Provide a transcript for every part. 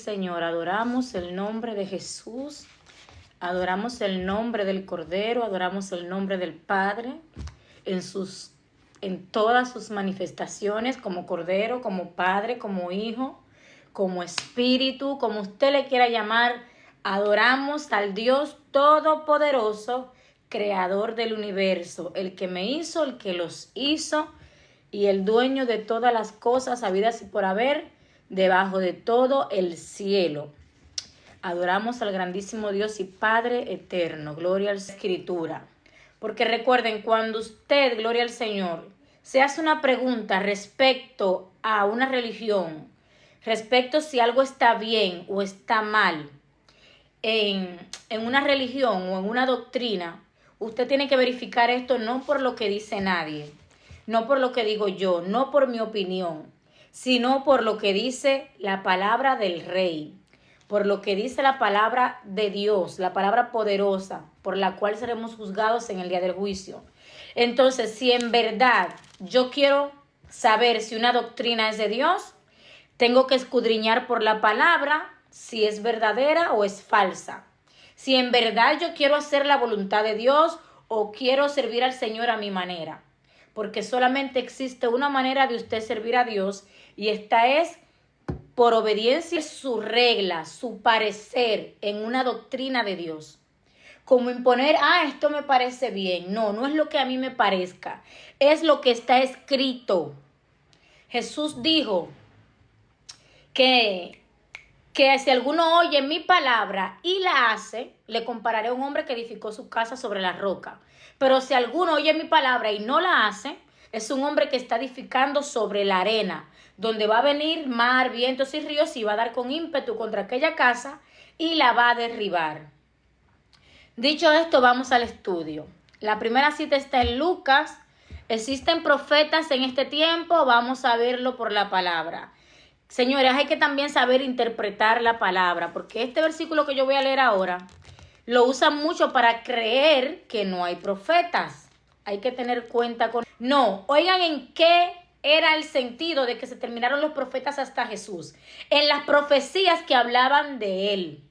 Señor, adoramos el nombre de Jesús, adoramos el nombre del Cordero, adoramos el nombre del Padre en todas sus manifestaciones, como Cordero, como Padre, como Hijo, como Espíritu, como usted le quiera llamar. Adoramos al Dios Todopoderoso, Creador del universo, el que me hizo, el que los hizo y el dueño de todas las cosas habidas y por haber debajo de todo el cielo. Adoramos al grandísimo Dios y Padre eterno. Gloria a la Escritura. Porque recuerden, cuando usted, gloria al Señor, se hace una pregunta respecto a una religión, respecto si algo está bien o está mal en una religión o en una doctrina, usted tiene que verificar esto no por lo que dice nadie, no por lo que digo yo, no por mi opinión, sino por lo que dice la palabra del Rey, por lo que dice la palabra de Dios, la palabra poderosa, por la cual seremos juzgados en el día del juicio. Entonces, si en verdad yo quiero saber si una doctrina es de Dios, tengo que escudriñar por la palabra si es verdadera o es falsa. Si en verdad yo quiero hacer la voluntad de Dios o quiero servir al Señor a mi manera. Porque solamente existe una manera de usted servir a Dios y esta es por obediencia a su regla, su parecer en una doctrina de Dios. Como imponer, esto me parece bien. No, no es lo que a mí me parezca. Es lo que está escrito. Jesús dijo que si alguno oye mi palabra y la hace, le compararé a un hombre que edificó su casa sobre la roca. Pero si alguno oye mi palabra y no la hace, es un hombre que está edificando sobre la arena, donde va a venir mar, vientos y ríos y va a dar con ímpetu contra aquella casa y la va a derribar. Dicho esto, vamos al estudio. La primera cita está en Lucas. ¿Existen profetas en este tiempo? Vamos a verlo por la palabra. Señores, hay que también saber interpretar la palabra, porque este versículo que yo voy a leer ahora lo usan mucho para creer que no hay profetas. Hay que tener cuenta con... No, oigan en qué era el sentido de que se terminaron los profetas hasta Jesús. En las profecías que hablaban de él.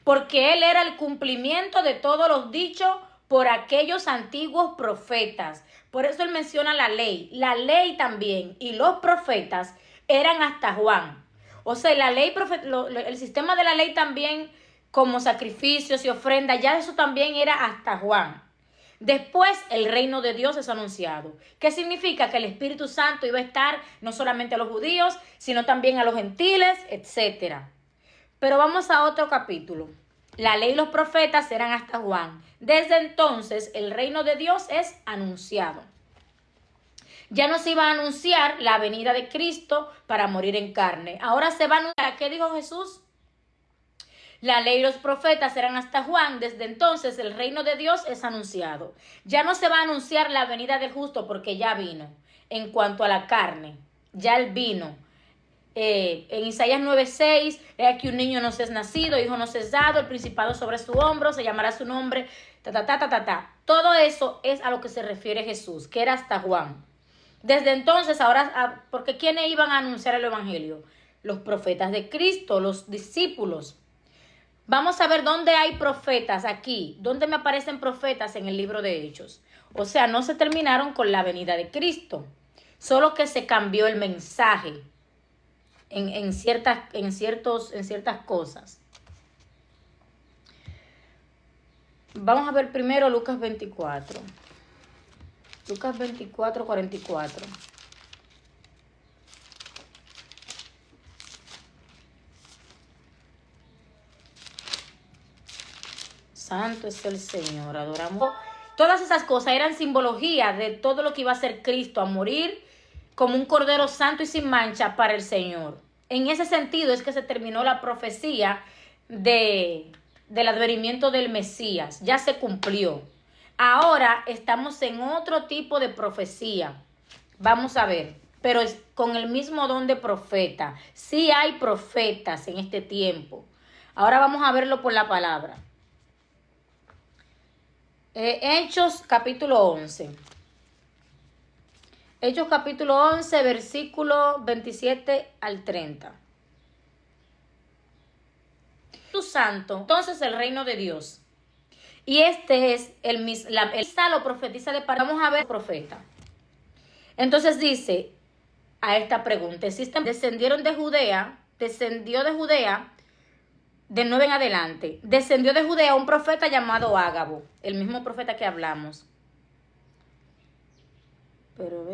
Porque él era el cumplimiento de todos los dichos por aquellos antiguos profetas. Por eso él menciona la ley también y los profetas eran hasta Juan. O sea, la ley, el sistema de la ley también, como sacrificios y ofrendas, ya eso también era hasta Juan. Después el reino de Dios es anunciado. ¿Qué significa? Que el Espíritu Santo iba a estar no solamente a los judíos, sino también a los gentiles, etc. Pero vamos a otro capítulo. La ley y los profetas eran hasta Juan. Desde entonces el reino de Dios es anunciado. Ya no se iba a anunciar la venida de Cristo para morir en carne. Ahora se va a anunciar. ¿Qué dijo Jesús? La ley y los profetas eran hasta Juan. Desde entonces el reino de Dios es anunciado. Ya no se va a anunciar la venida del justo porque ya vino. En cuanto a la carne, ya él vino. En Isaías 9:6, he aquí un niño nos es nacido, hijo nos es dado, el principado sobre su hombro, se llamará su nombre, Todo eso es a lo que se refiere Jesús, que era hasta Juan. Desde entonces, ahora, porque ¿quiénes iban a anunciar el evangelio? Los profetas de Cristo, los discípulos. Vamos a ver dónde hay profetas aquí, dónde me aparecen profetas en el libro de Hechos. O sea, no se terminaron con la venida de Cristo, solo que se cambió el mensaje en ciertas cosas. Vamos a ver primero Lucas 24. Lucas 24, 44. Santo es el Señor, adoramos. Todas esas cosas eran simbología de todo lo que iba a hacer Cristo, a morir como un cordero santo y sin mancha para el Señor. En ese sentido es que se terminó la profecía del advenimiento del Mesías. Ya se cumplió. Ahora estamos en otro tipo de profecía. Vamos a ver, pero es con el mismo don de profeta. Sí hay profetas en este tiempo. Ahora vamos a verlo por la palabra. Hechos capítulo 11. Hechos capítulo 11, versículo 27 al 30. Espíritu Santo, entonces el reino de Dios. Y este es el lo profetiza de parte. Vamos a ver el profeta. Entonces dice a esta pregunta, descendió de Judea, de 9 en adelante, descendió de Judea un profeta llamado Ágabo, el mismo profeta que hablamos. Pero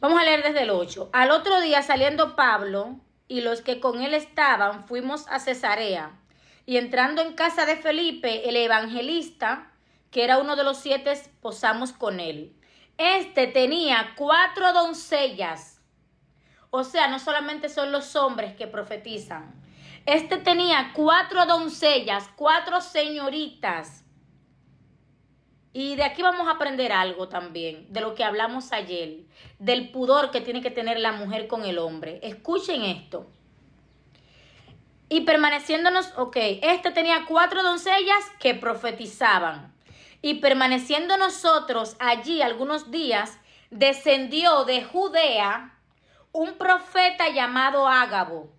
vamos a leer desde el 8. Al otro día, saliendo Pablo y los que con él estaban, fuimos a Cesarea. Y entrando en casa de Felipe, el evangelista, que era uno de los 7, posamos con él. Este tenía 4 doncellas. O sea, no solamente son los hombres que profetizan. Este tenía 4 doncellas, 4 señoritas. Y de aquí vamos a aprender algo también, de lo que hablamos ayer, del pudor que tiene que tener la mujer con el hombre. Escuchen esto. Y permaneciéndonos, este tenía 4 doncellas que profetizaban. Y permaneciendo nosotros allí algunos días, descendió de Judea un profeta llamado Ágabo.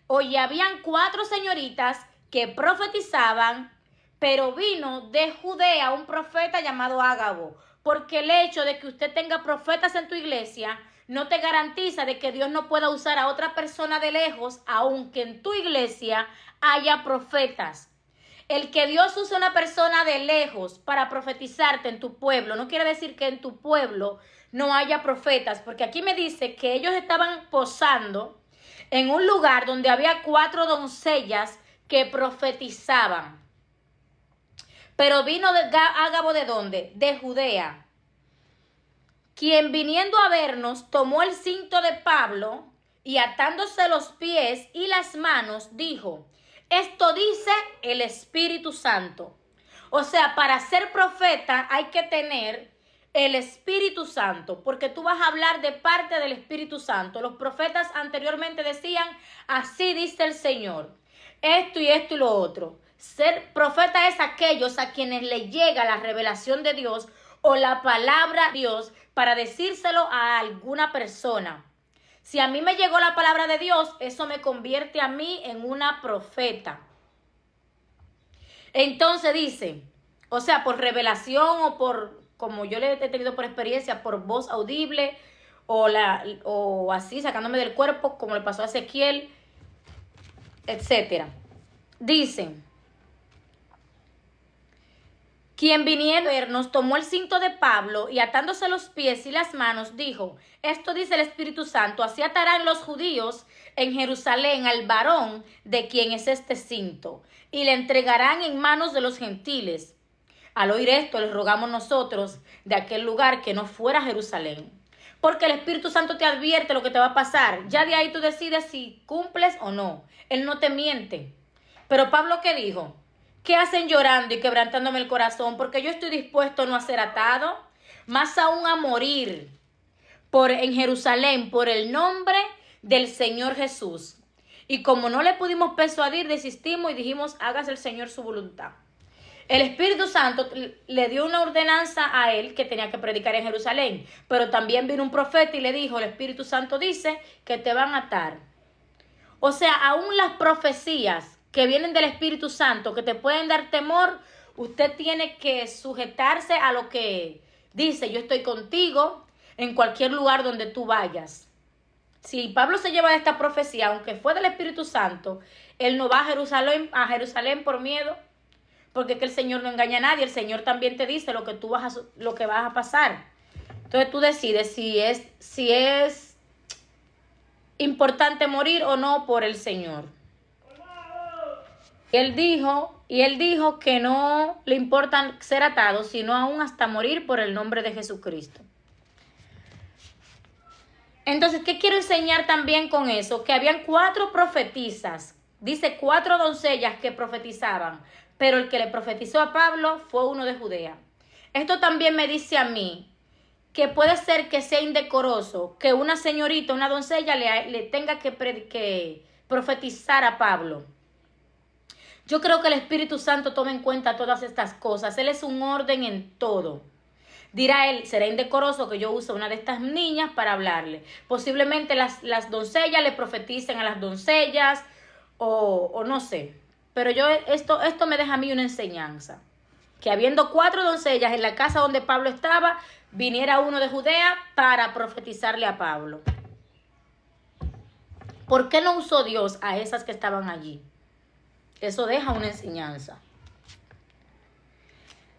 Oye, habían 4 señoritas que profetizaban, pero vino de Judea un profeta llamado Ágabo, porque el hecho de que usted tenga profetas en tu iglesia no te garantiza de que Dios no pueda usar a otra persona de lejos, aunque en tu iglesia haya profetas. El que Dios use una persona de lejos para profetizarte en tu pueblo no quiere decir que en tu pueblo no haya profetas, porque aquí me dice que ellos estaban posando en un lugar donde había 4 doncellas que profetizaban. Pero vino Ágabo, ¿de dónde? De Judea. Quien viniendo a vernos tomó el cinto de Pablo y atándose los pies y las manos dijo: esto dice el Espíritu Santo. O sea, para ser profeta hay que tener el Espíritu Santo, porque tú vas a hablar de parte del Espíritu Santo. Los profetas anteriormente decían: así dice el Señor, esto y lo otro. Ser profeta es aquellos a quienes le llega la revelación de Dios o la palabra de Dios para decírselo a alguna persona. Si a mí me llegó la palabra de Dios, eso me convierte a mí en una profeta. Entonces dice, o sea, por revelación o por, como yo le he tenido por experiencia, por voz audible o así sacándome del cuerpo, como le pasó a Ezequiel, etcétera. Dice: quien viniendo a vernos tomó el cinto de Pablo y atándose los pies y las manos dijo: esto dice el Espíritu Santo, así atarán los judíos en Jerusalén al varón de quien es este cinto y le entregarán en manos de los gentiles. Al oír esto, les rogamos nosotros de aquel lugar que no fuera Jerusalén, porque el Espíritu Santo te advierte lo que te va a pasar. Ya de ahí tú decides si cumples o no. Él no te miente. Pero Pablo, ¿qué dijo? ¿Qué hacen llorando y quebrantándome el corazón? Porque yo estoy dispuesto no a ser atado, más aún a morir en Jerusalén por el nombre del Señor Jesús. Y como no le pudimos persuadir, desistimos y dijimos: hágase el Señor su voluntad. El Espíritu Santo le dio una ordenanza a él que tenía que predicar en Jerusalén, pero también vino un profeta y le dijo: el Espíritu Santo dice que te van a atar. O sea, aún las profecías que vienen del Espíritu Santo, que te pueden dar temor, usted tiene que sujetarse a lo que dice: yo estoy contigo en cualquier lugar donde tú vayas. Si Pablo se lleva de esta profecía, aunque fue del Espíritu Santo, él no va a Jerusalén por miedo, porque es que el Señor no engaña a nadie. El Señor también te dice lo que vas a pasar. Entonces tú decides si es importante morir o no por el Señor. Él dijo que no le importa ser atado, sino aún hasta morir por el nombre de Jesucristo. Entonces, ¿qué quiero enseñar también con eso? Que habían 4 profetisas, dice 4 doncellas que profetizaban, pero el que le profetizó a Pablo fue uno de Judea. Esto también me dice a mí que puede ser que sea indecoroso que una señorita, una doncella le tenga que profetizar a Pablo. Yo creo que el Espíritu Santo toma en cuenta todas estas cosas. Él es un orden en todo. Dirá él, será indecoroso que yo use una de estas niñas para hablarle. Posiblemente las doncellas le profeticen a las doncellas o no sé. Pero esto me deja a mí una enseñanza. Que habiendo 4 doncellas en la casa donde Pablo estaba, viniera uno de Judea para profetizarle a Pablo. ¿Por qué no usó Dios a esas que estaban allí? Eso deja una enseñanza.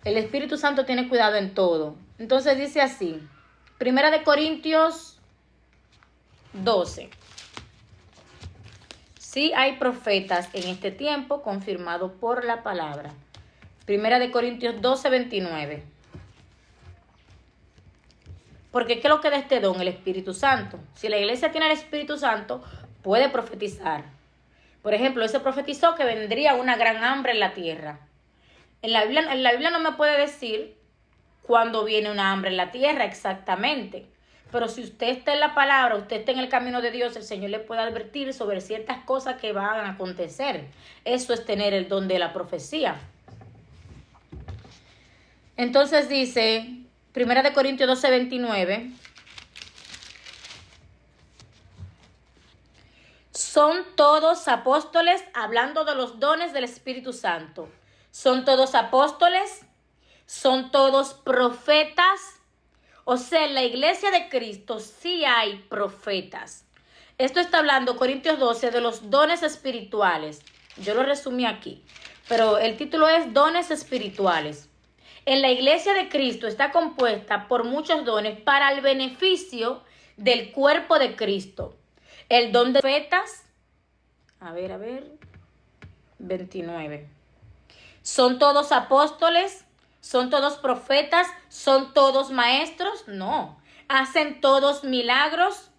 El Espíritu Santo tiene cuidado en todo. Entonces dice así, 1 Corintios 12. Sí hay profetas en este tiempo, confirmado por la palabra. 1 Corintios 12, 29. Porque ¿qué es lo que da este don? El Espíritu Santo. Si la iglesia tiene el Espíritu Santo, puede profetizar. Por ejemplo, él se profetizó que vendría una gran hambre en la tierra. En la Biblia no me puede decir cuándo viene una hambre en la tierra exactamente. Pero si usted está en la palabra, usted está en el camino de Dios, el Señor le puede advertir sobre ciertas cosas que van a acontecer. Eso es tener el don de la profecía. Entonces dice, 1 Corintios 12, 29. Son todos apóstoles, hablando de los dones del Espíritu Santo. Son todos apóstoles, son todos profetas. O sea, en la iglesia de Cristo sí hay profetas. Esto está hablando, Corintios 12, de los dones espirituales. Yo lo resumí aquí, pero el título es Dones Espirituales. En la iglesia de Cristo está compuesta por muchos dones para el beneficio del cuerpo de Cristo. El don de profetas, 29. ¿Son todos apóstoles? ¿Son todos profetas? ¿Son todos maestros? No. ¿Hacen todos milagros?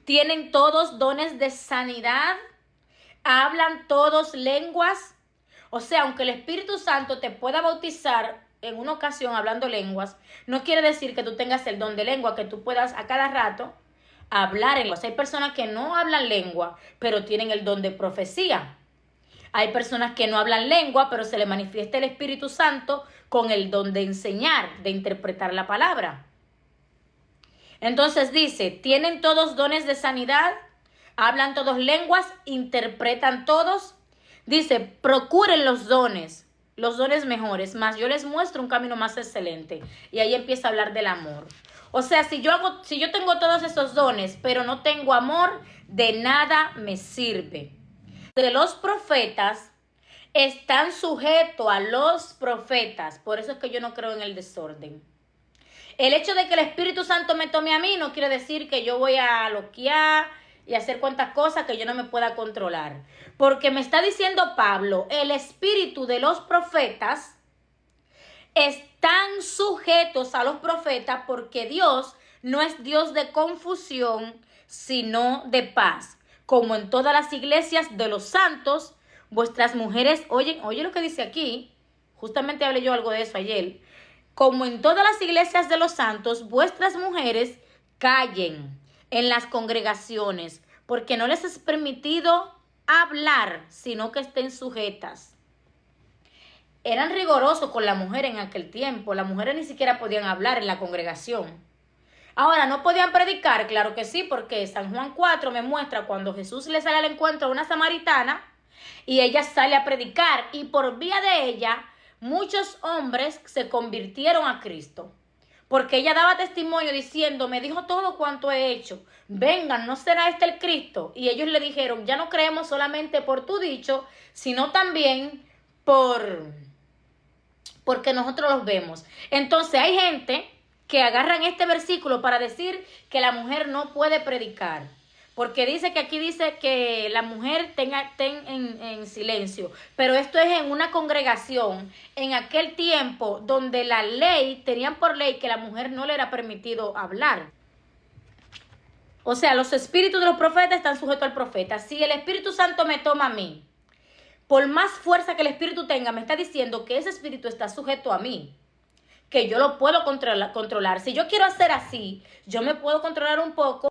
¿Tienen todos dones de sanidad? ¿Hablan todos lenguas? O sea, aunque el Espíritu Santo te pueda bautizar en una ocasión hablando lenguas, no quiere decir que tú tengas el don de lengua, que tú puedas a cada rato hablar en lenguas. Hay personas que no hablan lengua, pero tienen el don de profecía. Hay personas que no hablan lengua, pero se le manifiesta el Espíritu Santo con el don de enseñar, de interpretar la palabra. Entonces dice, ¿tienen todos dones de sanidad? ¿Hablan todos lenguas? ¿Interpretan todos? Dice, procuren los dones mejores, más yo les muestro un camino más excelente. Y ahí empieza a hablar del amor. O sea, si yo tengo todos esos dones, pero no tengo amor, de nada me sirve. De los profetas están sujetos a los profetas. Por eso es que yo no creo en el desorden. El hecho de que el Espíritu Santo me tome a mí no quiere decir que yo voy a loquear y hacer cuantas cosas que yo no me pueda controlar. Porque me está diciendo Pablo, el espíritu de los profetas están sujetos a los profetas porque Dios no es Dios de confusión, sino de paz. Como en todas las iglesias de los santos, vuestras mujeres, oye lo que dice aquí, justamente hablé yo algo de eso ayer. Como en todas las iglesias de los santos, vuestras mujeres callen en las congregaciones, porque no les es permitido hablar, sino que estén sujetas. Eran rigurosos con la mujer en aquel tiempo. Las mujeres ni siquiera podían hablar en la congregación. Ahora, ¿no podían predicar? Claro que sí, porque San Juan 4 me muestra cuando Jesús le sale al encuentro a una samaritana y ella sale a predicar y por vía de ella muchos hombres se convirtieron a Cristo. Porque ella daba testimonio diciendo, me dijo todo cuanto he hecho. Vengan, ¿no será este el Cristo? Y ellos le dijeron, ya no creemos solamente por tu dicho, sino también porque nosotros los vemos. Entonces hay gente que agarran este versículo para decir que la mujer no puede predicar. Porque aquí dice que la mujer ten en silencio. Pero esto es en una congregación, en aquel tiempo donde la ley, tenían por ley que la mujer no le era permitido hablar. O sea, los espíritus de los profetas están sujetos al profeta. Si el Espíritu Santo me toma a mí, por más fuerza que el espíritu tenga, me está diciendo que ese espíritu está sujeto a mí, que yo lo puedo controlar. Si yo quiero hacer así, yo me puedo controlar un poco.